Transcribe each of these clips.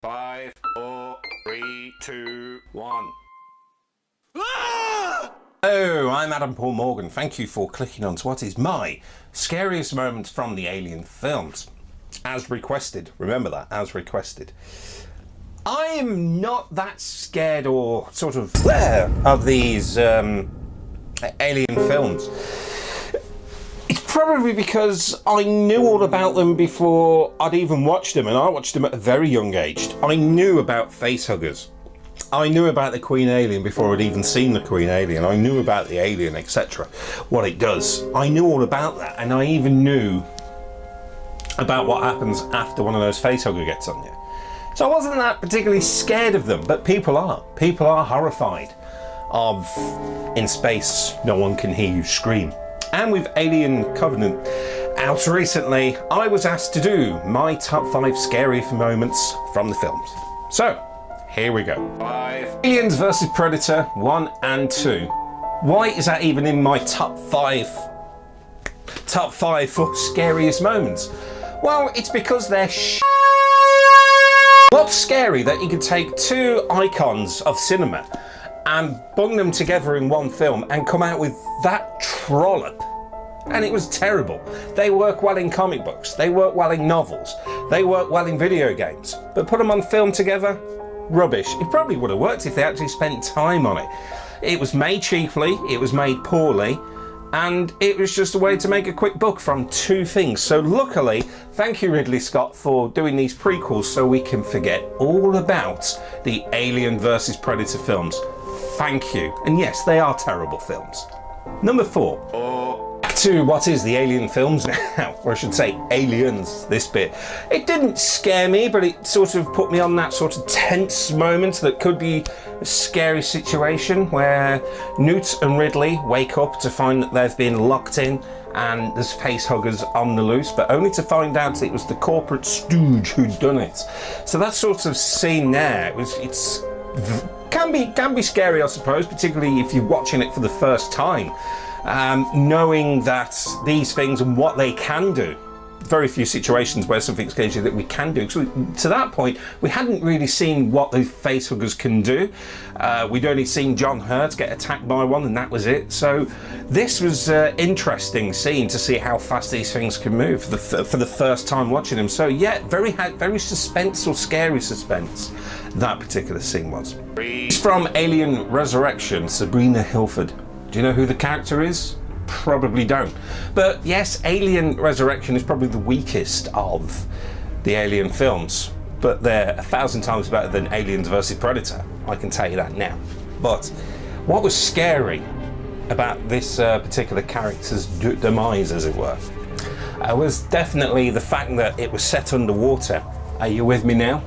5, 4, 3, 2, 1. Hello, I'm Adam Paul Morgan. Thank you for clicking on to what is my scariest moment from the Alien films. As requested, remember that, as requested. I am not that scared or sort of of these Alien films. It's probably because I knew all about them before I'd even watched them, and I watched them at a very young age. I knew about facehuggers. I knew about the Queen Alien before I'd even seen the Queen Alien. I knew about the Alien, etc. What it does. I knew all about that, and I even knew about what happens after one of those facehugger gets on you. So I wasn't that particularly scared of them, but people are. People are horrified of, in space, no one can hear you scream. And with Alien Covenant out recently, I was asked to do my top 5 scary moments from the films. So, here we go. 5. Aliens vs Predator 1 and 2. Why is that even in my top 5? Top 5 for scariest moments? Well, it's because they're What's scary that you could take two icons of cinema and bung them together in one film and come out with that trollop. And it was terrible. They work well in comic books, they work well in novels, they work well in video games, but put them on film together, rubbish. It probably would have worked if they actually spent time on it. It was made cheaply, it was made poorly, and it was just a way to make a quick buck from two things. So luckily, thank you Ridley Scott for doing these prequels so we can forget all about the Alien vs Predator films. Thank you. And yes, they are terrible films. Number 4. Back to what is the Alien films now, or I should say Aliens, this bit. It didn't scare me, but it sort of put me on that sort of tense moment that could be a scary situation where Newt and Ridley wake up to find that they've been locked in and there's facehuggers on the loose, but only to find out it was the corporate stooge who'd done it. So that sort of scene there, can be scary, I suppose, particularly if you're watching it for the first time. Knowing that these things and what they can do. Very few situations where something scares you that we can do. So to that point, we hadn't really seen what the facehuggers can do. We'd only seen John Hurt get attacked by one, and that was it. So this was interesting scene to see how fast these things can move for the first time watching them. So yeah, very suspenseful, scary suspense. That particular scene was. It's from Alien Resurrection, Sabrina Hilford. Do you know who the character is? Probably don't. But yes, Alien Resurrection is probably the weakest of the Alien films, but they're 1,000 times better than Aliens vs Predator. I can tell you that now. But what was scary about this particular character's demise, as it were, was definitely the fact that it was set underwater. Are you with me now?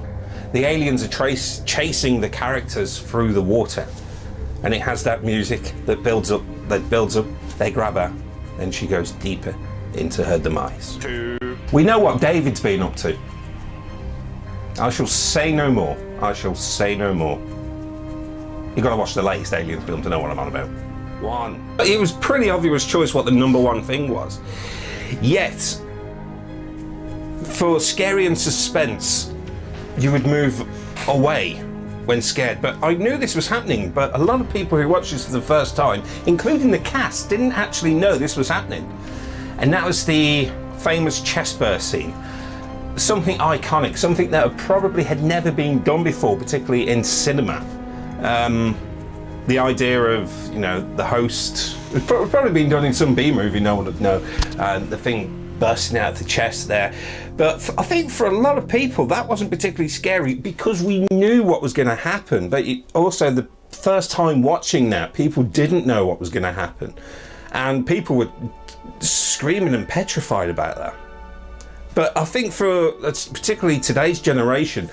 The aliens are chasing the characters through the water. And it has that music that builds up, they grab her, and she goes deeper into her demise. 2. We know what David's been up to. I shall say no more. I shall say no more. You've got to watch the latest Alien film to know what I'm on about. 1. It was pretty obvious choice what the number one thing was. Yet, for scary and suspense, you would move away when scared, but I knew this was happening, but a lot of people who watched this for the first time, including the cast, didn't actually know this was happening. And that was the famous chest burst scene. Something iconic, something that probably had never been done before, particularly in cinema. The idea of, the host, it's probably been done in some B-movie, no one would know, the thing bursting out of the chest there. But I think for a lot of people that wasn't particularly scary because we knew what was going to happen. But also the first time watching that, people didn't know what was going to happen. And people were screaming and petrified about that. But I think for particularly today's generation,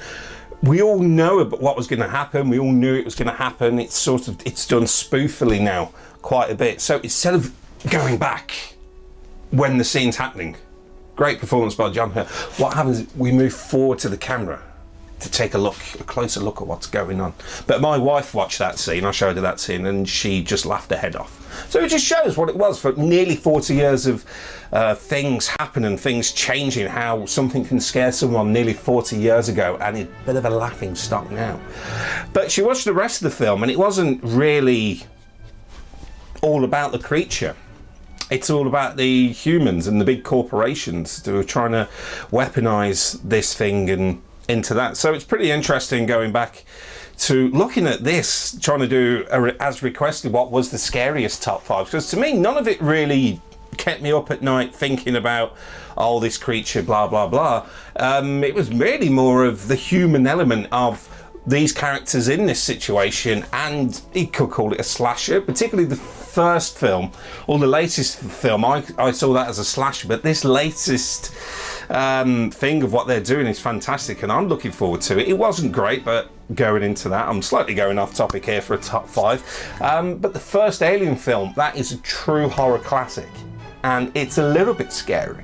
we all know about what was going to happen. We all knew it was going to happen. It's done spoofily now quite a bit. So instead of going back when the scene's happening, great performance by John Hurt, what happens is we move forward to the camera to take a closer look at what's going on. But my wife watched that scene, I showed her that scene, and she just laughed her head off. So it just shows what it was for nearly 40 years of things happening, things changing, how something can scare someone nearly 40 years ago, and it's a bit of a laughing stock now. But she watched the rest of the film, and it wasn't really all about the creature. It's all about the humans and the big corporations that are trying to weaponize this thing and into that. So it's pretty interesting going back to looking at this, trying to do, as requested, what was the scariest top 5. Because to me, none of it really kept me up at night thinking about, oh, this creature, blah, blah, blah. It was really more of the human element of these characters in this situation, and you could call it a slasher, particularly the first film or the latest film. I saw that as a slasher, but this latest thing of what they're doing is fantastic, and I'm looking forward to it. It wasn't great, but going into that, I'm slightly going off topic here for a top 5, but the first Alien film, that is a true horror classic, and it's a little bit scary.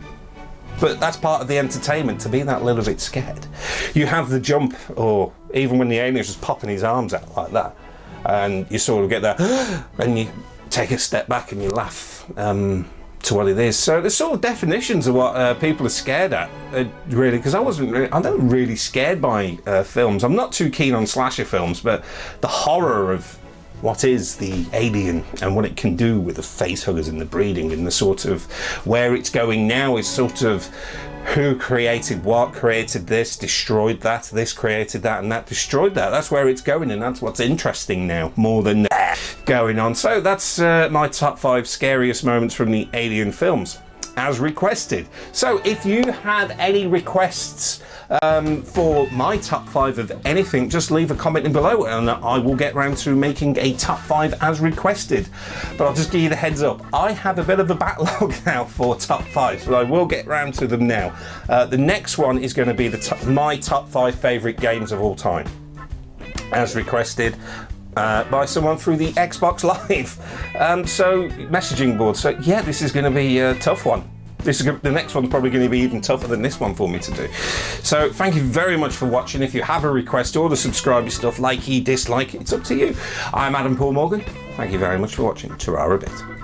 But that's part of the entertainment, to be that little bit scared. You have the jump, or even when the alien's just popping his arms out like that, and you sort of get that, and you take a step back and you laugh to what it is. So there's sort of definitions of what people are scared at, really, because I'm not really scared by films. I'm not too keen on slasher films, but the horror of what is the alien and what it can do with the face huggers and the breeding and the sort of where it's going now is sort of who created what, created this, destroyed that, this created that, and that destroyed that. That's where it's going, and that's what's interesting now more than going on. So that's my top 5 scariest moments from the Alien films, as requested. So if you have any requests for my top 5 of anything, just leave a comment in below and I will get round to making a top 5 as requested. But I'll just give you the heads up, I have a bit of a backlog now for top 5, but I will get round to them now. The next one is going to be my top 5 favourite games of all time, as requested by someone through the Xbox Live so messaging board. So yeah, this is going to be a tough one. The next one's probably going to be even tougher than this one for me to do. So thank you very much for watching. If you have a request or the subscribe stuff, likey, dislike, it's up to you. I'm Adam Paul Morgan. Thank you very much for watching. Ta-ra a bit.